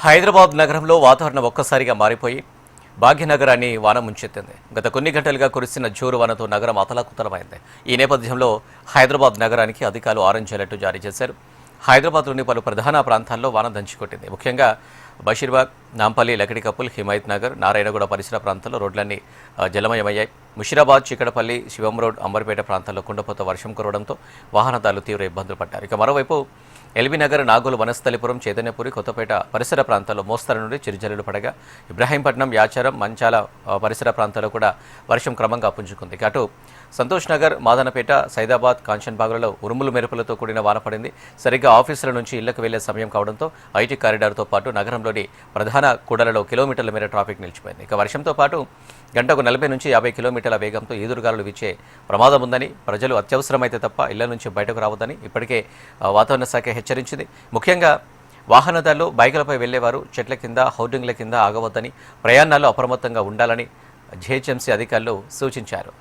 హైదరాబాద్ నగరంలో వాతావరణం ఒక్కసారిగా మారిపోయి భాగ్యనగరాన్ని వాన ముంచెత్తింది. గత కొన్ని గంటలుగా కురిసిన జోరు వానతో నగరం అతలాకుతలమైంది. ఈ నేపథ్యంలో హైదరాబాద్ నగరానికి అధికారులు ఆరెంజ్ అలర్ట్ జారీ చేశారు. హైదరాబాద్లోని పలు ప్రధాన ప్రాంతాల్లో వాన దంచుకొట్టింది. ముఖ్యంగా బషీర్బాగ్, నాంపల్లి, లకిడికప్పుల్, హిమాయత్ నగర్, నారాయణగూడ పరిసర ప్రాంతాల్లో రోడ్లన్నీ జలమయమయ్యాయి. ముషిరాబాద్, చికటపల్లి, శివం రోడ్, అంబర్పేట ప్రాంతాల్లో కుండపోత వర్షం కురవడంతో వాహనదారులు తీవ్ర ఇబ్బందులు పడ్డారు. ఇక మరోవైపు ఎల్బీనగర్, నాగోలు, వనస్థలిపురం, చైతన్యపురి, కొత్తపేట పరిసర ప్రాంతాల్లో మోస్తరు నుండి చిరుజల్లులు పడగా ఇబ్రాహీంపట్నం, యాచారం, మంచాల పరిసర ప్రాంతాల్లో కూడా వర్షం క్రమంగా పుంజుకుంది. అటు సంతోష్ నగర్, మాదనపేట, సైదాబాద్, కాంచన్బాగ్లలో ఉరుములు మెరుపులతో కూడిన వాన పడింది. సరిగ్గా ఆఫీసుల నుంచి ఇళ్లకు వెళ్లే సమయం కావడంతో ఐటీ కారిడార్తో పాటు నగరంలోని ప్రధాన కూడలలో కిలోమీటర్ల మేర ట్రాఫిక్ నిలిచిపోయింది. ఇక వర్షంతో పాటు గంటకు 40 నుంచి 50 కిలోమీటర్ల వేగంతో ఈదురుగాలులు వీచే ప్రమాదం ఉందని, ప్రజలు అత్యవసరమైతే తప్ప ఇళ్ల నుంచి బయటకు రావద్దని ఇప్పటికే వాతావరణ శాఖ హెచ్చరించింది. ముఖ్యంగా వాహనదారులు బైకులపై వెళ్లేవారు చెట్ల కింద, హోర్డింగ్ల కింద ఆగవద్దని, ప్రయాణాల్లో అప్రమత్తంగా ఉండాలని జీహెచ్ఎంసీ అధికారులు సూచించారు.